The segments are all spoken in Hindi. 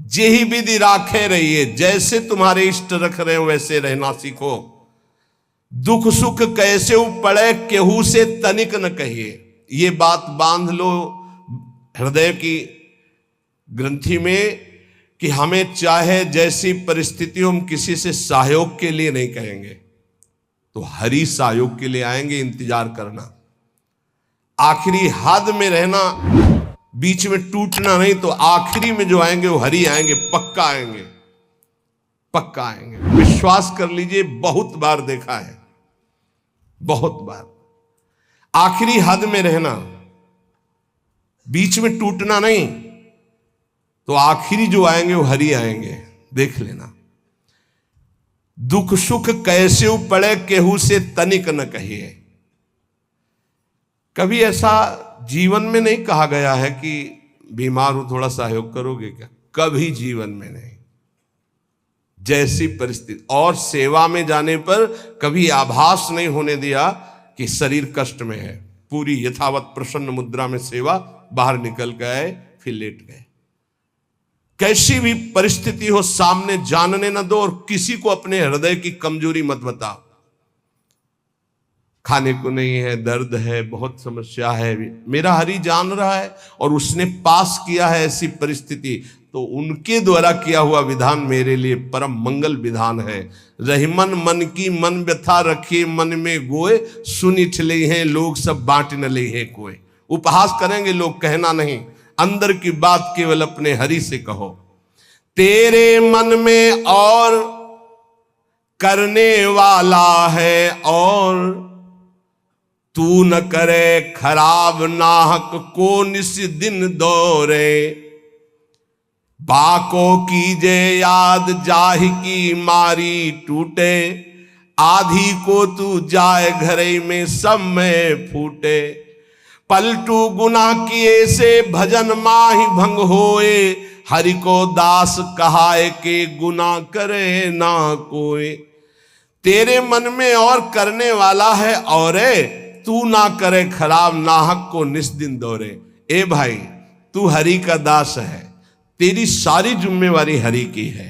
जेहि विधि राखे रहिए, जैसे तुम्हारे इष्ट रख रहे हो वैसे रहना सीखो। दुख सुख कैसे पड़े केहू से तनिक न कहिए। ये बात बांध लो हृदय की ग्रंथि में कि हमें चाहे जैसी परिस्थिति हम किसी से सहयोग के लिए नहीं कहेंगे, तो हरि सहयोग के लिए आएंगे। इंतजार करना, आखिरी हद में रहना, बीच में टूटना नहीं। तो आखिरी में जो आएंगे वो हरि आएंगे, पक्का आएंगे, पक्का आएंगे। विश्वास कर लीजिए, बहुत बार देखा है, बहुत बार। आखिरी हद में रहना, बीच में टूटना नहीं, तो आखिरी जो आएंगे वो हरि आएंगे। देख लेना। दुख सुख कैसे पड़े केहू से तनिक न कहिए। कभी ऐसा जीवन में नहीं कहा गया है कि बीमार हो थोड़ा सहयोग करोगे क्या? कभी जीवन में नहीं। जैसी परिस्थिति, और सेवा में जाने पर कभी आभास नहीं होने दिया कि शरीर कष्ट में है। पूरी यथावत प्रसन्न मुद्रा में सेवा, बाहर निकल गए, फिर लेट गए। कैसी भी परिस्थिति हो सामने जानने न दो, और किसी को अपने हृदय की कमजोरी मत बताओ। खाने को नहीं है, दर्द है, बहुत समस्या है, मेरा हरि जान रहा है और उसने पास किया है ऐसी परिस्थिति, तो उनके द्वारा किया हुआ विधान मेरे लिए परम मंगल विधान है। रहीमन मन की मन व्यथा रखे मन में गोए, सुनी ठले हैं लोग सब बांट न ले है कोई। उपहास करेंगे लोग, कहना नहीं, अंदर की बात केवल अपने हरि से कहो। तेरे मन में और करने वाला है, और तू न करे खराब नाहक को निस दिन दौरे। बाको कीजे याद जाहि की मारी टूटे, आधी को तू जाए घरे में सब में फूटे। पलटू गुना किए से भजन माहि भंग होए, हरि को दास कहाए के गुना करे ना कोई। तेरे मन में और करने वाला है, और तू ना करे खराब नाहक को निस्दिन दौरे। ए भाई, तू हरि का दास है, तेरी सारी जिम्मेवारी हरि की है।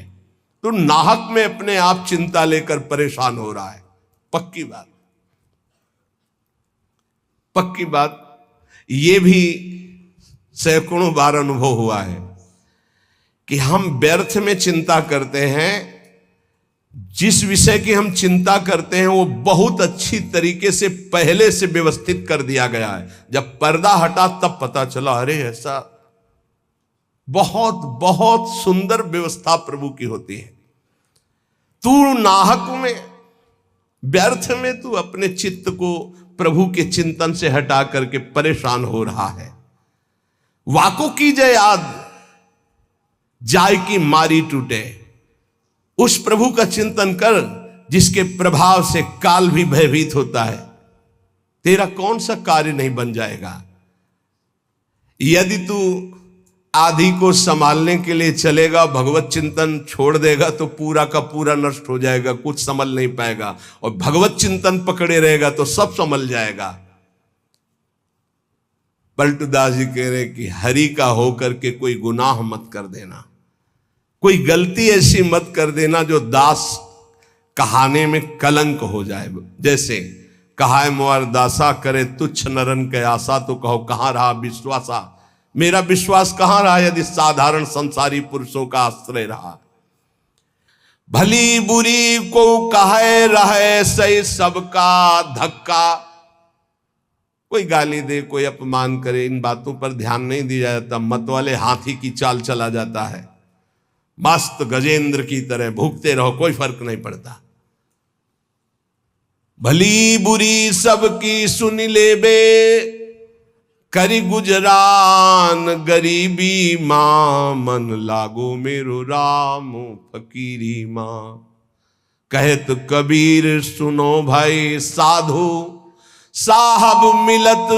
तू नाहक में अपने आप चिंता लेकर परेशान हो रहा है। पक्की बात, पक्की बात। ये भी सैकड़ों बार अनुभव हुआ है कि हम व्यर्थ में चिंता करते हैं। जिस विषय की हम चिंता करते हैं वो बहुत अच्छी तरीके से पहले से व्यवस्थित कर दिया गया है। जब पर्दा हटा तब पता चला, अरे ऐसा बहुत बहुत सुंदर व्यवस्था प्रभु की होती है। तू नाहक में, व्यर्थ में तू अपने चित्त को प्रभु के चिंतन से हटा करके परेशान हो रहा है। वाको की जय याद जाय की मारी टूटे। उस प्रभु का चिंतन कर जिसके प्रभाव से काल भी भयभीत होता है। तेरा कौन सा कार्य नहीं बन जाएगा। यदि तू आधी को संभालने के लिए चलेगा, भगवत चिंतन छोड़ देगा तो पूरा का पूरा नष्ट हो जाएगा, कुछ संभल नहीं पाएगा। और भगवत चिंतन पकड़े रहेगा तो सब संभल जाएगा। पलटूदास जी कह रहे कि हरि का होकर के कोई गुनाह मत कर देना, कोई गलती ऐसी मत कर देना जो दास कहाने में कलंक हो जाए। जैसे कहा है मोर दासा करे तुच्छ नरन के आशा, तो कहो कहां रहा विश्वासा। मेरा विश्वास कहां रहा यदि साधारण संसारी पुरुषों का आश्रय रहा। भली बुरी को कहे रहे सही सबका धक्का। कोई गाली दे, कोई अपमान करे, इन बातों पर ध्यान नहीं दिया जाता। मत वाले हाथी की चाल चला जाता है, मस्त गजेंद्र की तरह भूखते रहो, कोई फर्क नहीं पड़ता। भली बुरी सबकी सुन ले बे, करी गुजरान गरीबी मां, मन लागो मेरो राम फकीरी मां। कहत कबीर सुनो भाई साधु, साहब मिलत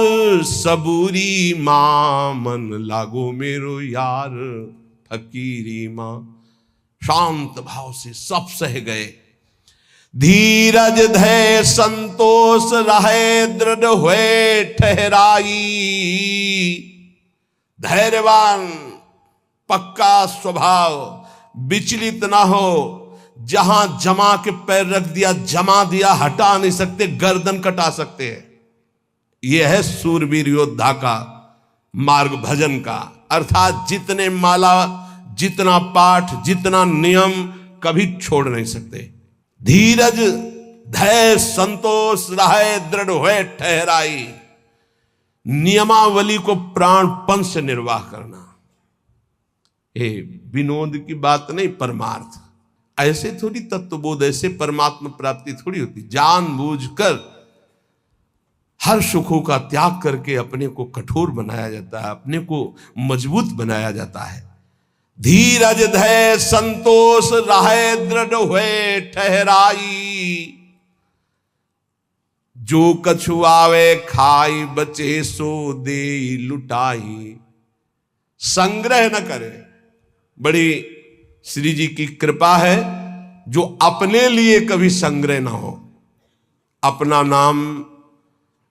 सबूरी मां, मन लागो मेरो यार फकीरी मां। शांत भाव से सब सह गए। धीरज धै संतोष रहे, दृढ़ हुए ठहराई। धैर्यवान पक्का स्वभाव, विचलित ना हो, जहां जमा के पैर रख दिया, जमा दिया, हटा नहीं सकते, गर्दन कटा सकते हैं। यह है सूरवीर योद्धा का मार्ग भजन का। अर्थात जितने माला, जितना पाठ, जितना नियम कभी छोड़ नहीं सकते। धीरज धैर्य संतोष रहे दृढ़ हुए ठहराई, नियमावली को प्राणपन से निर्वाह करना। ये विनोद की बात नहीं, परमार्थ। ऐसे थोड़ी तत्वबोध, ऐसे परमात्मा प्राप्ति थोड़ी होती। जानबूझकर हर सुखों का त्याग करके अपने को कठोर बनाया जाता है, अपने को मजबूत बनाया जाता है। धीरज धैर्य संतोष रहे दृढ़ हुए ठहराई, जो कछु आवे खाई बचे सो दे लुटाई। संग्रह न करे। बड़ी श्री जी की कृपा है जो अपने लिए कभी संग्रह ना हो। अपना नाम,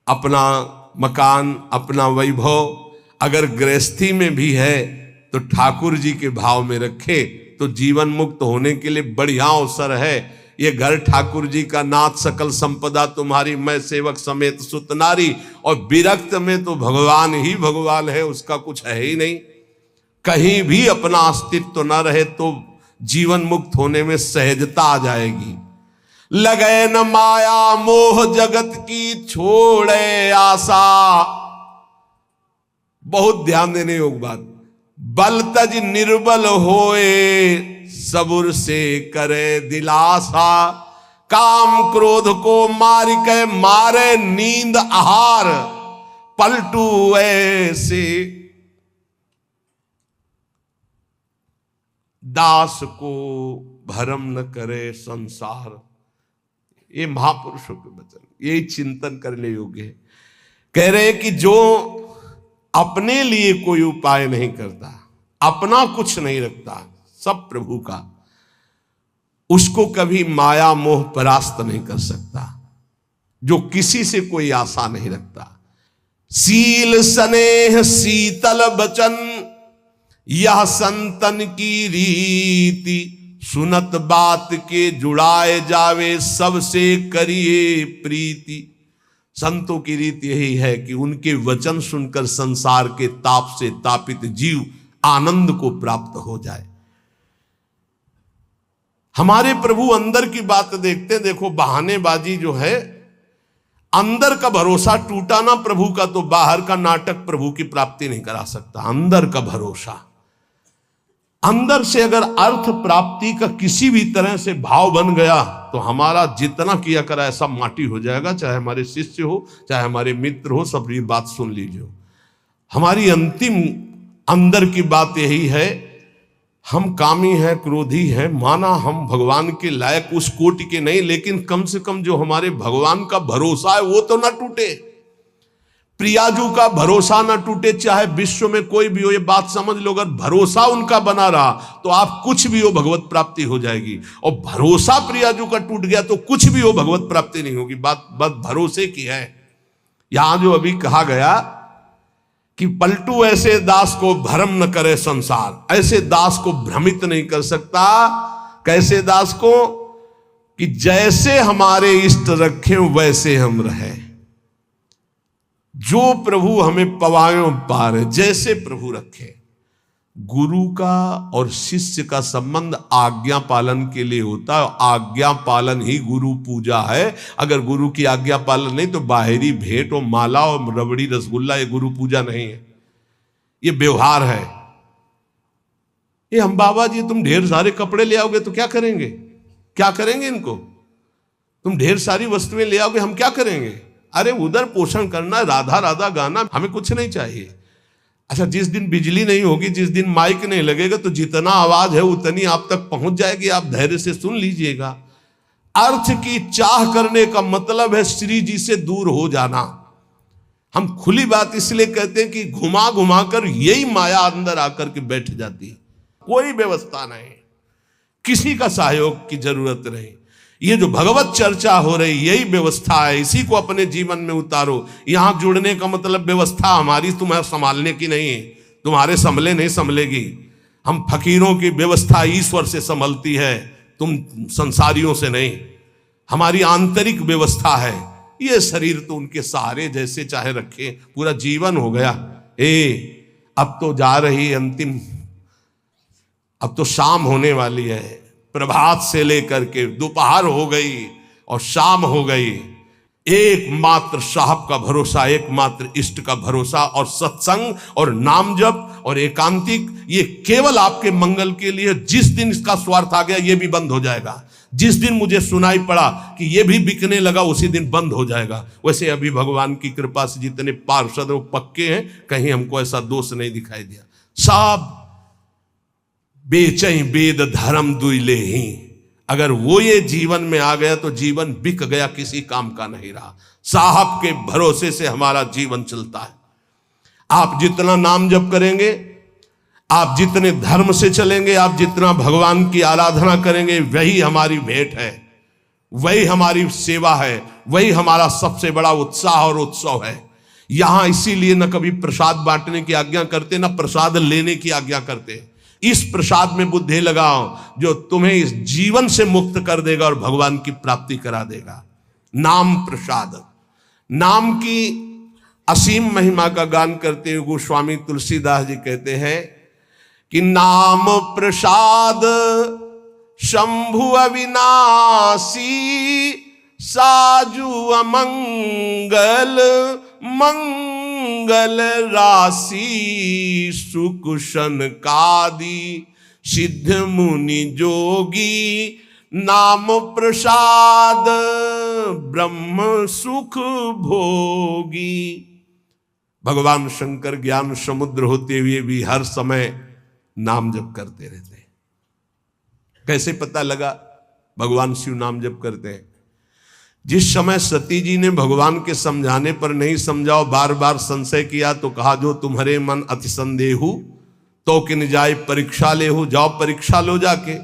अपना मकान, अपना वैभव अगर गृहस्थी में भी है तो ठाकुर जी के भाव में रखे तो जीवन मुक्त होने के लिए बढ़िया अवसर है। ये घर ठाकुर जी का, नाथ सकल संपदा तुम्हारी, मैं सेवक समेत सुत नारी। और विरक्त में तो भगवान ही भगवान है, उसका कुछ है ही नहीं। कहीं भी अपना अस्तित्व न रहे तो जीवन मुक्त होने में सहजता आ जाएगी। लगे न माया मोह जगत की छोड़े आशा। बहुत ध्यान देने योग्य बात। बल तज निर्बल होए सबुर से करे दिलासा। काम क्रोध को मार के मारे नींद आहार। पलटू ऐसे दास को भरम न करे संसार। ये महापुरुषों के वचन, यही चिंतन करने योग्य है। कह रहे हैं कि जो अपने लिए कोई उपाय नहीं करता, अपना कुछ नहीं रखता, सब प्रभु का, उसको कभी माया मोह परास्त नहीं कर सकता। जो किसी से कोई आशा नहीं रखता। सील स्नेह शीतल बचन यह संतन की रीति। सुनत बात के जुड़ाए जावे सबसे करिए प्रीति। संतों की रीति यही है कि उनके वचन सुनकर संसार के ताप से तापित जीव आनंद को प्राप्त हो जाए। हमारे प्रभु अंदर की बात देखते हैं। देखो बहानेबाजी जो है, अंदर का भरोसा टूटा ना प्रभु का तो बाहर का नाटक प्रभु की प्राप्ति नहीं करा सकता। अंदर का भरोसा, अंदर से अगर अर्थ प्राप्ति का किसी भी तरह से भाव बन गया तो हमारा जितना किया करा ऐसा माटी हो जाएगा। चाहे हमारे शिष्य हो, चाहे हमारे मित्र हो, सब ये बात सुन लीजिए। हमारी अंतिम अंदर की बात यही है, हम कामी हैं, क्रोधी हैं, माना हम भगवान के लायक उस कोटि के नहीं, लेकिन कम से कम जो हमारे भगवान का भरोसा है वो तो ना टूटे। प्रियाजू का भरोसा ना टूटे, चाहे विश्व में कोई भी हो। ये बात समझ लो, अगर भरोसा उनका बना रहा तो आप कुछ भी हो भगवत प्राप्ति हो जाएगी। और भरोसा प्रियाजू का टूट गया तो कुछ भी हो भगवत प्राप्ति नहीं होगी। बात भरोसे की है। यहां जो अभी कहा गया कि पलटू ऐसे दास को भ्रम न करे संसार। ऐसे दास को भ्रमित नहीं कर सकता। कैसे दास को? कि जैसे हमारे इष्ट रखें वैसे हम रहें। जो प्रभु हमें पवायों पार, जैसे प्रभु रखे। गुरु का और शिष्य का संबंध आज्ञा पालन के लिए होता है। आज्ञा पालन ही गुरु पूजा है। अगर गुरु की आज्ञा पालन नहीं तो बाहरी भेंट और माला और रबड़ी रसगुल्ला ये गुरु पूजा नहीं है, ये व्यवहार है। ये हम बाबा जी तुम ढेर सारे कपड़े ले आओगे तो क्या करेंगे? क्या करेंगे इनको? तुम ढेर सारी वस्तुएं ले आओगे, हम क्या करेंगे? अरे उधर पोषण करना, राधा राधा गाना, हमें कुछ नहीं चाहिए। अच्छा, जिस दिन बिजली नहीं होगी, जिस दिन माइक नहीं लगेगा तो जितना आवाज है उतनी आप तक पहुंच जाएगी। आप धैर्य से सुन लीजिएगा। अर्थ की चाह करने का मतलब है श्री जी से दूर हो जाना। हम खुली बात इसलिए कहते हैं कि घुमा घुमा कर यही माया अंदर आकर के बैठ जाती। कोई व्यवस्था नहीं, किसी का सहयोग की जरूरत नहीं। ये जो भगवत चर्चा हो रही यही व्यवस्था है। इसी को अपने जीवन में उतारो। यहां जुड़ने का मतलब व्यवस्था हमारी तुम्हें संभालने की नहीं है। तुम्हारे संभले नहीं संभलेगी। हम फकीरों की व्यवस्था ईश्वर से संभलती है, तुम संसारियों से नहीं। हमारी आंतरिक व्यवस्था है। ये शरीर तो उनके सहारे जैसे चाहे रखे, पूरा जीवन हो गया। अब तो जा रही अंतिम, अब तो शाम होने वाली है। प्रभात से लेकर के दोपहर हो गई और शाम हो गई। एकमात्र साहब का भरोसा, एकमात्र इष्ट का भरोसा, और सत्संग और नाम जप और एकांतिक, ये केवल आपके मंगल के लिए। जिस दिन इसका स्वार्थ आ गया ये भी बंद हो जाएगा। जिस दिन मुझे सुनाई पड़ा कि ये भी बिकने लगा उसी दिन बंद हो जाएगा। वैसे अभी भगवान की कृपा से जितने पार्षद वो पक्के हैं, कहीं हमको ऐसा दोष नहीं दिखाई दिया। सब बेचैं वेद धर्म दुइले ही, अगर वो ये जीवन में आ गया तो जीवन बिक गया, किसी काम का नहीं रहा। साहब के भरोसे से हमारा जीवन चलता है। आप जितना नाम जप करेंगे, आप जितने धर्म से चलेंगे, आप जितना भगवान की आराधना करेंगे, वही हमारी भेंट है, वही हमारी सेवा है, वही हमारा सबसे बड़ा उत्साह और उत्सव है। यहां इसीलिए न कभी प्रसाद बांटने की आज्ञा करते, न प्रसाद लेने की आज्ञा करते। इस प्रसाद में बुद्धि लगाओ जो तुम्हें इस जीवन से मुक्त कर देगा और भगवान की प्राप्ति करा देगा। नाम प्रसाद, नाम की असीम महिमा का गान करते हुए गोस्वामी तुलसीदास जी कहते हैं कि नाम प्रसाद शंभु अविनाशी, साजु अमंगल मंगल राशि, सुकुशन कादि सिद्ध मुनि जोगी, नाम प्रसाद ब्रह्म सुख भोगी। भगवान शंकर ज्ञान समुद्र होते हुए भी हर समय नाम जप करते रहते हैं। कैसे पता लगा भगवान शिव नाम जप करते हैं? जिस समय सती जी ने भगवान के समझाने पर नहीं समझाओ, बार बार संशय किया, तो कहा जो तुम्हारे मन अति संदेहु तो किन जाए परीक्षा ले हो, जाओ परीक्षा लो जाके।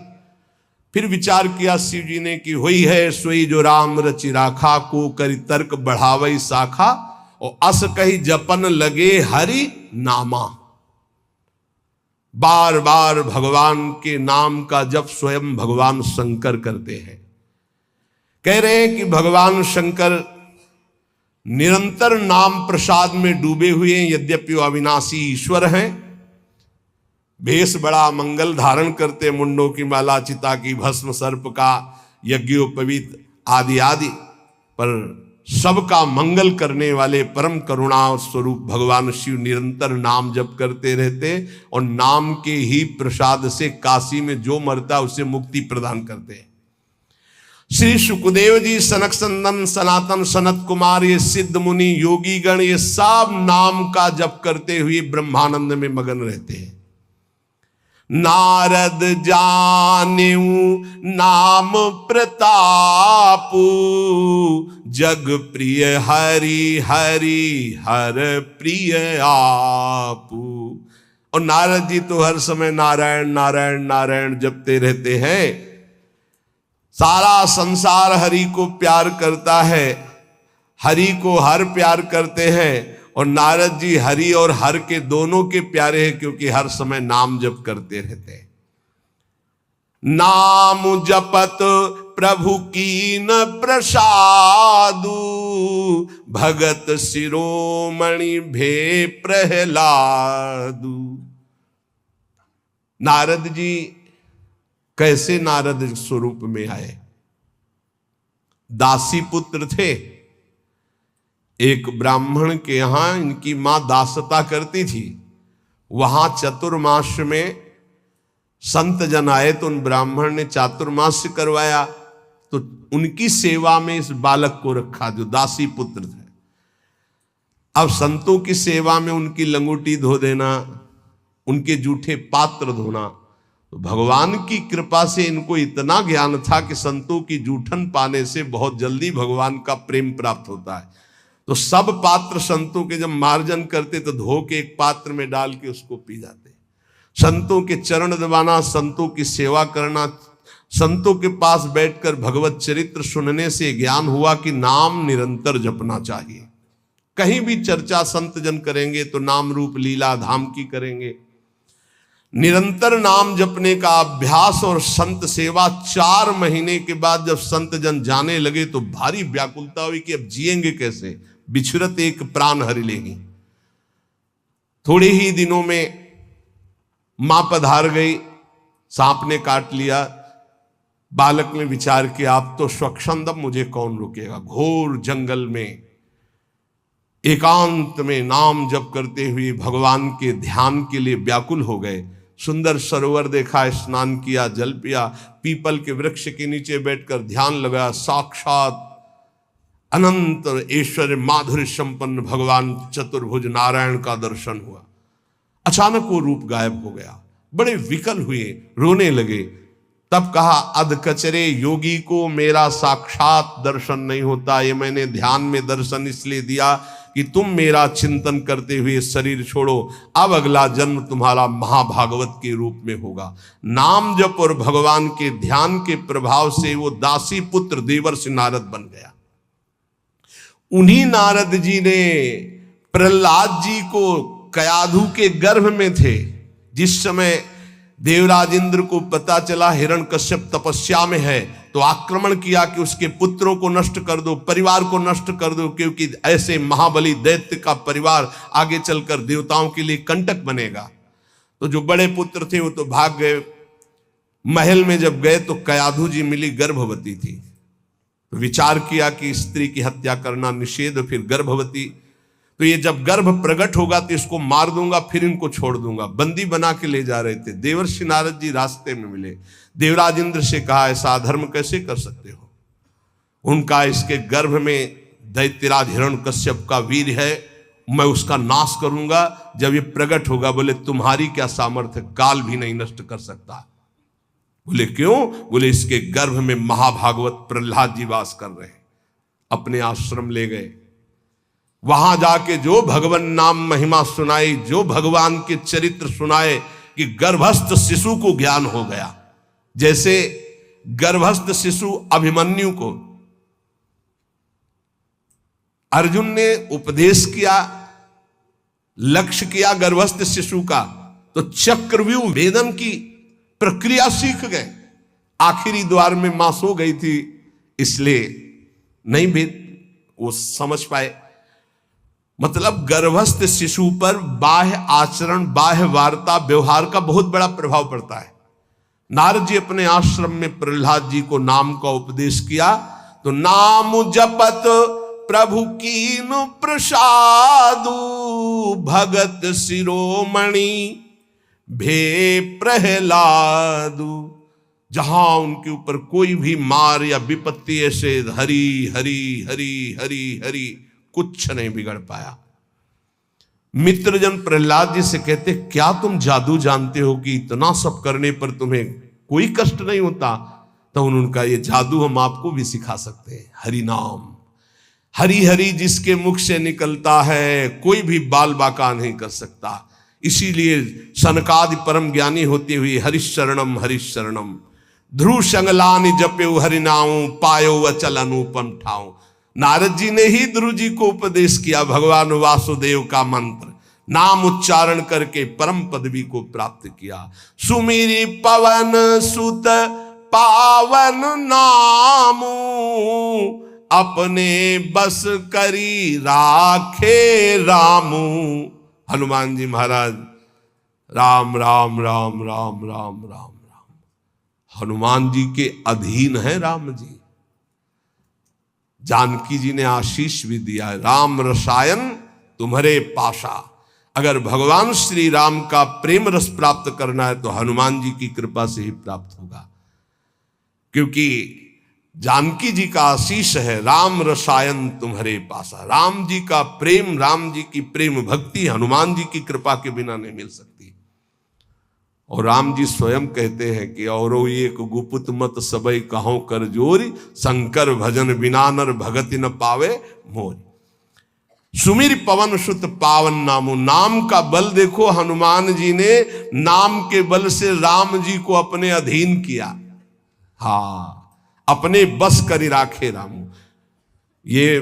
फिर विचार किया शिव जी ने कि हुई है सोई जो राम रचि राखा, को करी तर्क बढ़ावई शाखा, और अस कही जपन लगे हरि नामा। बार बार भगवान के नाम का जप स्वयं भगवान शंकर करते हैं। कह रहे हैं कि भगवान शंकर निरंतर नाम प्रसाद में डूबे हुए हैं। यद्यपि वो अविनाशी ईश्वर हैं, भेष बड़ा मंगल धारण करते, मुंडों की माला, चिता की भस्म, सर्प का यज्ञोपवीत आदि आदि, पर सबका मंगल करने वाले परम करुणा स्वरूप भगवान शिव निरंतर नाम जप करते रहते, और नाम के ही प्रसाद से काशी में जो मरता उसे मुक्ति प्रदान करते। श्री सुखदेव जी, सनक संदन, सनातन, सनत कुमार, ये सिद्ध मुनि, योगी गण, ये सब नाम का जप करते हुए ब्रह्मानंद में मगन रहते हैं। नारद जानेऊ नाम प्रतापू, जग प्रिय हरि हरि हर प्रिय आपू। और नारद जी तो हर समय नारायण नारायण नारायण जपते रहते हैं। सारा संसार हरि को प्यार करता है, हरि को हर प्यार करते हैं, और नारद जी हरि और हर के दोनों के प्यारे हैं, क्योंकि हर समय नाम जप करते रहते हैं। नाम जपत प्रभु कीन प्रसादु, भगत शिरोमणि भे प्रहलादु। नारद जी कैसे नारद स्वरूप में आए? दासी पुत्र थे। एक ब्राह्मण के यहां इनकी मां दासता करती थी। वहां चतुर्मास में संत जन आए तो उन ब्राह्मण ने चातुर्मास करवाया, तो उनकी सेवा में इस बालक को रखा जो दासी पुत्र थे। अब संतों की सेवा में उनकी लंगोटी धो देना, उनके जूठे पात्र धोना, तो भगवान की कृपा से इनको इतना ज्ञान था कि संतों की जूठन पाने से बहुत जल्दी भगवान का प्रेम प्राप्त होता है। तो सब पात्र संतों के जब मार्जन करते तो धो के एक पात्र में डाल के उसको पी जाते। संतों के चरण दबाना, संतों की सेवा करना, संतों के पास बैठकर भगवत चरित्र सुनने से ज्ञान हुआ कि नाम निरंतर जपना चाहिए। कहीं भी चर्चा संत जन करेंगे तो नाम रूप लीला धाम की करेंगे। निरंतर नाम जपने का अभ्यास और संत सेवा, 4 महीने के बाद जब संत जन जाने लगे तो भारी व्याकुलता हुई कि अब जिएंगे कैसे, बिछुरत एक प्राण हरि लेगी। थोड़े ही दिनों में मां पधार गई, सांप ने काट लिया। बालक ने विचार किया आप तो स्वच्छंदम, मुझे कौन रोकेगा। घोर जंगल में एकांत में नाम जप करते हुए भगवान के ध्यान के लिए व्याकुल हो गए। सुंदर सरोवर देखा, स्नान किया, जल पिया, पीपल के वृक्ष के नीचे बैठकर ध्यान लगाया। साक्षात अनंत ऐश्वर्य माधुर्य संपन्न भगवान चतुर्भुज नारायण का दर्शन हुआ। अचानक वो रूप गायब हो गया, बड़े विकल हुए, रोने लगे। तब कहा अध कचरे योगी को मेरा साक्षात दर्शन नहीं होता, ये मैंने ध्यान में दर्शन इसलिए दिया कि तुम मेरा चिंतन करते हुए शरीर छोड़ो, अब अगला जन्म तुम्हारा महाभागवत के रूप में होगा। नाम जप और भगवान के ध्यान के प्रभाव से वो दासी पुत्र देवर्षि नारद बन गया। उन्हीं नारद जी ने प्रहलाद जी को कयाधु के गर्भ में थे, जिस समय देवराज इंद्र को पता चला हिरण्यकश्यप तपस्या में है, तो आक्रमण किया कि उसके पुत्रों को नष्ट कर दो, परिवार को नष्ट कर दो, क्योंकि ऐसे महाबली दैत्य का परिवार आगे चलकर देवताओं के लिए कंटक बनेगा। तो जो बड़े पुत्र थे वो तो भाग गए। महल में जब गए तो कयाधु जी मिली, गर्भवती थी। तो विचार किया कि स्त्री की हत्या करना निषेध, फिर गर्भवती, तो ये जब गर्भ प्रकट होगा तो इसको मार दूंगा, फिर इनको छोड़ दूंगा। बंदी बना के ले जा रहे थे। देवर्षि नारद जी रास्ते में मिले। देवराज इंद्र से कहा ऐसा अधर्म कैसे कर सकते हो। उनका इसके गर्भ में दैत्यराज हिरण्यकश्यप का वीर है, मैं उसका नाश करूंगा। जब ये प्रकट होगा, बोले तुम्हारी क्या सामर्थ्य, काल भी नहीं नष्ट कर सकता। बोले क्यों, बोले इसके गर्भ में महाभागवत प्रहलाद जी वास कर रहे हैं। अपने आश्रम ले गए, वहां जाके जो भगवान नाम महिमा सुनाई, जो भगवान के चरित्र सुनाए कि गर्भस्थ शिशु को ज्ञान हो गया। जैसे गर्भस्थ शिशु अभिमन्यु को अर्जुन ने उपदेश किया, लक्ष्य किया गर्भस्थ शिशु का, तो चक्रव्यूह भेदन की प्रक्रिया सीख गए। आखिरी द्वार में मां सो गई थी, इसलिए नहीं भेद वो समझ पाए। मतलब गर्भस्थ शिशु पर बाह्य आचरण, बाह्य वार्ता, व्यवहार का बहुत बड़ा प्रभाव पड़ता है। नारद जी अपने आश्रम में प्रहलाद जी को नाम का उपदेश किया, तो नाम जपत प्रभु कीन प्रसादु, भगत शिरोमणि भे प्रहलादु। जहां उनके ऊपर कोई भी मार या विपत्ति ऐसे हरि हरि हरि हरि हरि, कुछ नहीं बिगड़ पाया। मित्रजन प्रहलाद जी से कहते क्या तुम जादू जानते हो कि इतना सब करने पर तुम्हें कोई कष्ट नहीं होता। तो उनका ये जादू हम आपको भी सिखा सकते हैं। हरि नाम, हरि हरि जिसके मुख से निकलता है कोई भी बाल बाका नहीं कर सकता। इसीलिए सनकादि परम ज्ञानी होते हुए हरिशरणम हरिशरणम, ध्रुव संगलानि जप्यो हरिनाऊ, पायो अचल अनुपम ठाऊ। नारद जी ने ही ध्रुव जी को उपदेश किया भगवान वासुदेव का मंत्र, नाम उच्चारण करके परम पदवी को प्राप्त किया। सुमिरी पवन सुत पावन नामू, अपने बस करी राखे रामू। हनुमान जी महाराज राम राम राम राम राम राम राम, हनुमान जी के अधीन है राम जी। जानकी जी ने आशीष भी दिया है, राम रसायन तुम्हारे पाशा। अगर भगवान श्री राम का प्रेम रस प्राप्त करना है तो हनुमान जी की कृपा से ही प्राप्त होगा, क्योंकि जानकी जी का आशीष है राम रसायन तुम्हारे पासा। राम जी का प्रेम, राम जी की प्रेम भक्ति हनुमान जी की कृपा के बिना नहीं मिल सकती। और राम जी स्वयं कहते हैं कि औरो एक गुपुत मत सबई कहो कर जोरी, शंकर भजन बिना नर भगति न पावे मोरी। सुमिर पवन सुत पावन नामो, नाम का बल देखो, हनुमान जी ने नाम के बल से राम जी को अपने अधीन किया। हाँ, अपने बस करी राखे रामू। ये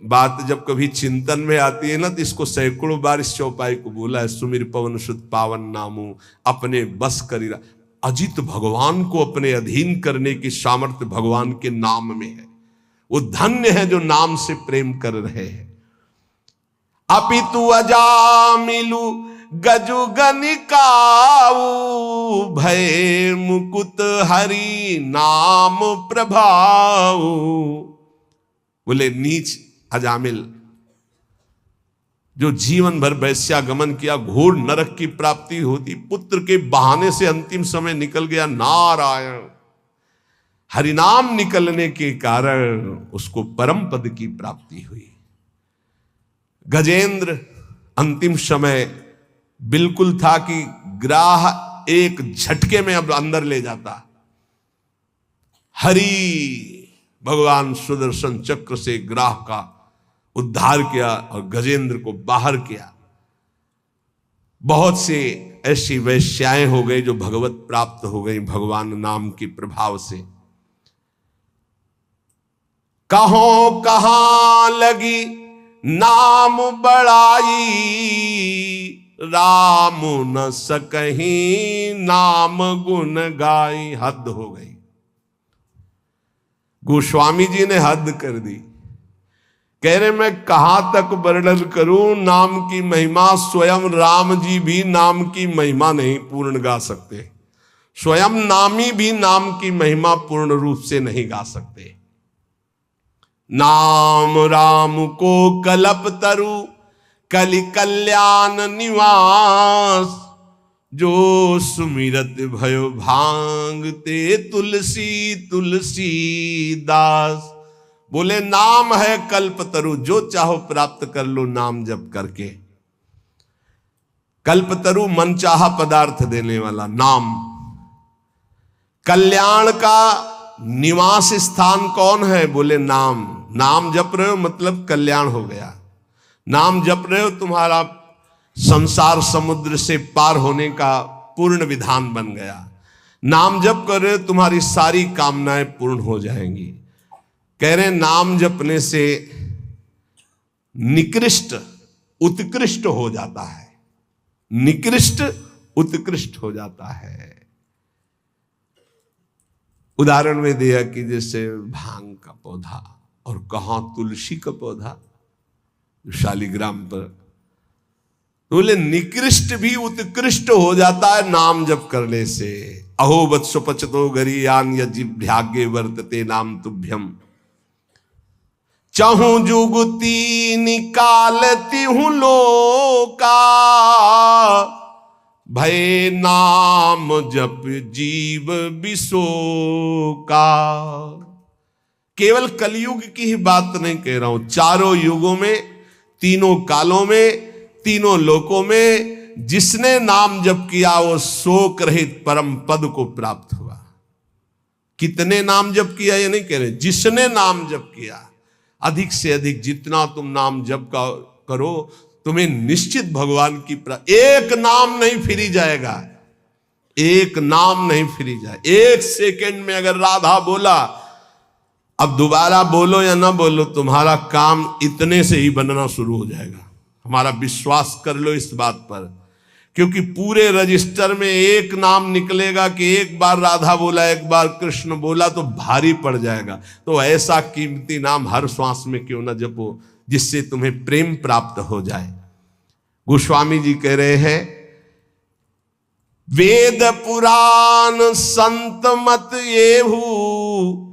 बात जब कभी चिंतन में आती है ना, तो इसको सैकड़ों बार इस चौपाई को बोला है। सुमिर पवन सुत पावन नामू अपने बस करीरा। अजित भगवान को अपने अधीन करने की सामर्थ्य भगवान के नाम में है। वो धन्य है जो नाम से प्रेम कर रहे हैं। अपितु अजामिलु गजु गनिकाऊ भय मुकुत हरि नाम प्रभाऊ। बोले नीच अजामिल जो जीवन भर वैश्यागमन किया, घोर नरक की प्राप्ति होती, पुत्र के बहाने से अंतिम समय निकल गया। नारायण हरिनाम निकलने के कारण उसको परम पद की प्राप्ति हुई। गजेंद्र अंतिम समय बिल्कुल था कि ग्राह एक झटके में अब अंदर ले जाता। हरि भगवान सुदर्शन चक्र से ग्राह का उद्धार किया और गजेंद्र को बाहर किया। बहुत से ऐसी वैश्याएं हो गई जो भगवत प्राप्त हो गई भगवान नाम के प्रभाव से। कहों कहां लगी नाम बड़ाई राम न सकहीं नाम गुण गाई। हद हो गई। गोस्वामी जी ने हद कर दी। कह रहे मैं कहां तक वर्णन करूं नाम की महिमा। स्वयं राम जी भी नाम की महिमा नहीं पूर्ण गा सकते। स्वयं नामी भी नाम की महिमा पूर्ण रूप से नहीं गा सकते। नाम राम को कल्प तरु कलि कल्याण निवास। जो सुमिरत भयो भांगते तुलसी तुलसी दास। बोले नाम है कल्पतरु, जो चाहो प्राप्त कर लो नाम जप करके। कल्पतरु मनचाहा पदार्थ देने वाला नाम। कल्याण का निवास स्थान कौन है? बोले नाम। नाम जप रहे हो मतलब कल्याण हो गया। नाम जप रहे हो तुम्हारा संसार समुद्र से पार होने का पूर्ण विधान बन गया। नाम जप कर रहे हो तुम्हारी सारी कामनाएं पूर्ण हो जाएंगी। कह रहे नाम जपने से निकृष्ट उत्कृष्ट हो जाता है। निकृष्ट उत्कृष्ट हो जाता है। उदाहरण में दिया कि जैसे भांग का पौधा और कहां तुलसी का पौधा शालिग्राम पर। बोले निकृष्ट भी उत्कृष्ट हो जाता है नाम जप करने से। अहो वत्सो पचतो गरीयान यजिभ्यागे वर्तते नाम तुभ्यम। चाहूं जुगती निकालती हूं लोका भय नाम जप जीव विशोका। केवल कलयुग की ही बात नहीं कह रहा हूं। चारों युगों में, तीनों कालों में, तीनों लोकों में जिसने नाम जप किया वो शोक रहित परम पद को प्राप्त हुआ। कितने नाम जप किया ये नहीं कह रहे, जिसने नाम जप किया। अधिक से अधिक जितना तुम नाम जप का करो तुम्हें निश्चित भगवान की एक नाम नहीं फिरी जाएगा। एक नाम नहीं फिरी जाए। एक सेकंड में अगर राधा बोला, अब दोबारा बोलो या ना बोलो, तुम्हारा काम इतने से ही बनना शुरू हो जाएगा। हमारा विश्वास कर लो इस बात पर, क्योंकि पूरे रजिस्टर में एक नाम निकलेगा कि एक बार राधा बोला, एक बार कृष्ण बोला तो भारी पड़ जाएगा। तो ऐसा कीमती नाम हर श्वास में क्यों ना जपो जिससे तुम्हें प्रेम प्राप्त हो जाए। गोस्वामी जी कह रहे हैं वेद पुराण संत मत येहू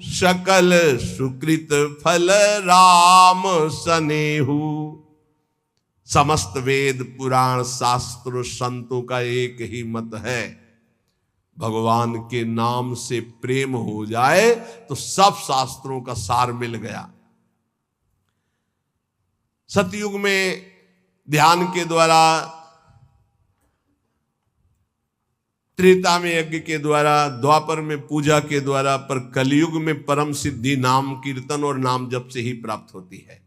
सकल सुकृत फल राम सनेहू। समस्त वेद पुराण शास्त्र संतों का एक ही मत है, भगवान के नाम से प्रेम हो जाए तो सब शास्त्रों का सार मिल गया। सतयुग में ध्यान के द्वारा, त्रेता में यज्ञ के द्वारा, द्वापर में पूजा के द्वारा, पर कलयुग में परम सिद्धि नाम कीर्तन और नाम जप से ही प्राप्त होती है।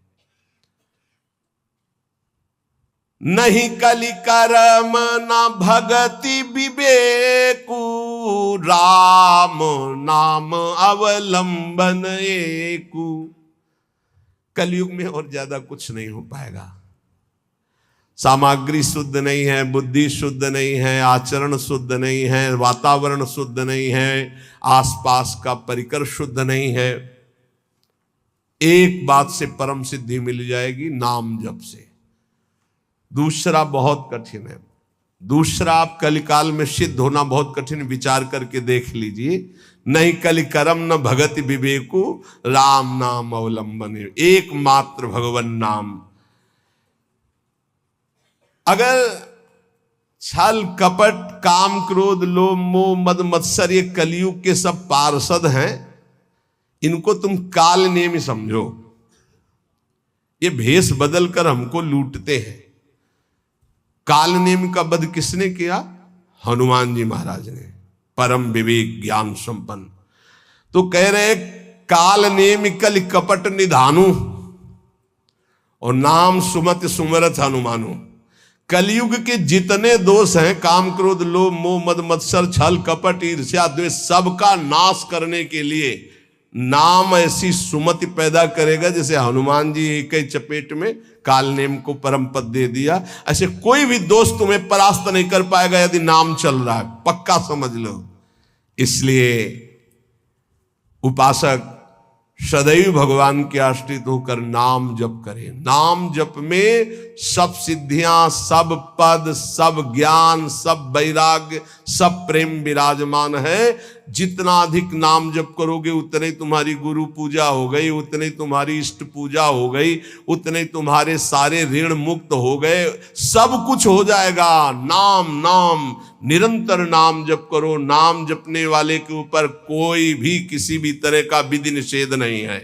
नहीं कलि कर्म न भगति विवेकु राम नाम अवलंबन एकु। कलयुग में और ज्यादा कुछ नहीं हो पाएगा। सामग्री शुद्ध नहीं है, बुद्धि शुद्ध नहीं है, आचरण शुद्ध नहीं है, वातावरण शुद्ध नहीं है, आसपास का परिकर शुद्ध नहीं है। एक बात से परम सिद्धि मिल जाएगी, नाम जप से। दूसरा बहुत कठिन है, दूसरा आप कलिकाल में सिद्ध होना बहुत कठिन, विचार करके देख लीजिए। नहीं कलिकरम न भगति विवेकु राम नाम अवलंबन, एकमात्र भगवन नाम। अगर छल कपट काम क्रोध लोभ मोह मद मत्सर ये कलयुग के सब पार्षद हैं, इनको तुम काल नेमी समझो। ये भेष बदल कर हमको लूटते हैं। काल नेम का वध किसने किया? हनुमान जी महाराज ने, परम विवेक ज्ञान संपन्न। तो कह रहे काल नेम कल कपट निधानु और नाम सुमति सुमरथ हनुमानु। कलयुग के जितने दोष हैं, काम क्रोध लोभ मोह मद मत्सर छल कपट ईर्ष्या द्वेष, सबका नाश करने के लिए नाम ऐसी सुमति पैदा करेगा जैसे हनुमान जी एक ही चपेट में काल नेम को परम पद दे दिया। ऐसे कोई भी दोस्त तुम्हें परास्त नहीं कर पाएगा यदि नाम चल रहा है, पक्का समझ लो। इसलिए उपासक सदैव भगवान के आश्रित होकर नाम जप करें। नाम जप में सब सिद्धियां, सब पद, सब ज्ञान, सब वैराग्य, सब प्रेम विराजमान है। जितना अधिक नाम जप करोगे उतने ही तुम्हारी गुरु पूजा हो गई, उतने ही तुम्हारी इष्ट पूजा हो गई, उतने ही तुम्हारे सारे ऋण मुक्त हो गए, सब कुछ हो जाएगा। नाम नाम निरंतर नाम जप करो। नाम जपने वाले के ऊपर कोई भी किसी भी तरह का विधि निषेध नहीं है।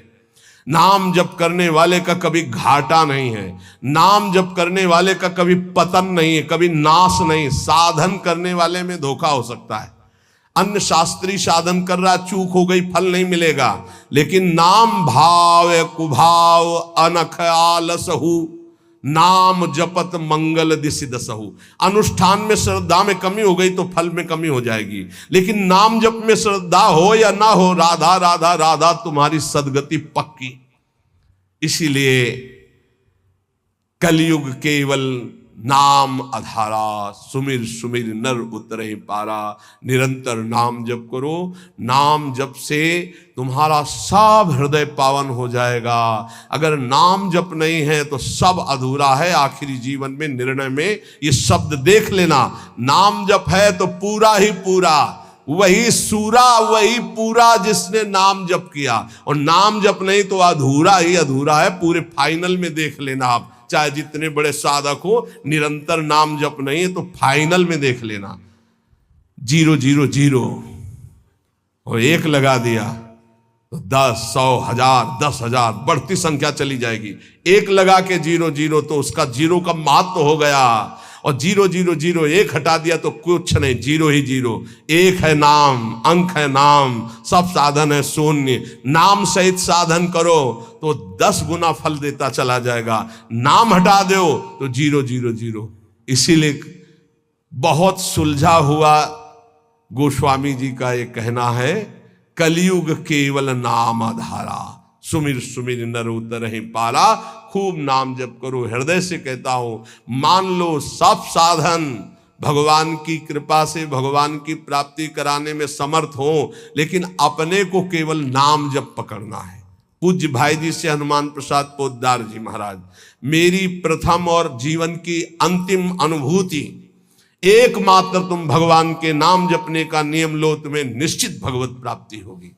नाम जप करने वाले का कभी घाटा नहीं है। नाम जप करने वाले का कभी पतन नहीं है, कभी नाश नहीं। साधन करने वाले में धोखा हो सकता है। अन्य शास्त्री साधन कर रहा, चूक हो गई, फल नहीं मिलेगा। लेकिन नाम भाव कुभाव अनख आलसहु नाम जपत मंगल दिशि दसहु। अनुष्ठान में श्रद्धा में कमी हो गई तो फल में कमी हो जाएगी, लेकिन नाम जप में श्रद्धा हो या ना हो, राधा राधा राधा तुम्हारी सदगति पक्की। इसीलिए कलयुग केवल नाम आधारा, सुमिर सुमिर नर उतरे पारा। निरंतर नाम जप करो। नाम जप से तुम्हारा सब हृदय पावन हो जाएगा। अगर नाम जप नहीं है तो सब अधूरा है। आखिरी जीवन में निर्णय में ये शब्द देख लेना, नाम जप है तो पूरा ही पूरा, वही सूरा वही पूरा जिसने नाम जप किया। और नाम जप नहीं तो अधूरा ही अधूरा है। पूरे फाइनल में देख लेना आप, चाहे जितने बड़े साधक हो, निरंतर नाम जप नहीं है तो फाइनल में देख लेना 0 0 0 और 1 लगा दिया तो 10 100 1000 10,000 बढ़ती संख्या चली जाएगी। 1 लगा के 0 0 तो उसका 0 का महत्व हो गया। और 0 0 0 1 हटा दिया तो कुछ नहीं, 0 ही 0। 1 है नाम, अंक है नाम, सब साधन है शून्य। नाम सहित साधन करो तो 10 गुना फल देता चला जाएगा। नाम हटा दो तो 0 0 0। इसीलिए बहुत सुलझा हुआ गोस्वामी जी का ये कहना है, कलयुग केवल नाम आधारा, सुमिर सुमिर नर उतरहि पारा। खूब नाम जप करो। हृदय से कहता हूं, मान लो सब साधन भगवान की कृपा से भगवान की प्राप्ति कराने में समर्थ हो, लेकिन अपने को केवल नाम जप पकड़ना है। पूज्य भाई जी से हनुमान प्रसाद पोद्दार जी महाराज, मेरी प्रथम और जीवन की अंतिम अनुभूति, एकमात्र तुम भगवान के नाम जपने का नियम लो, तुम्हें निश्चित भगवत प्राप्ति होगी।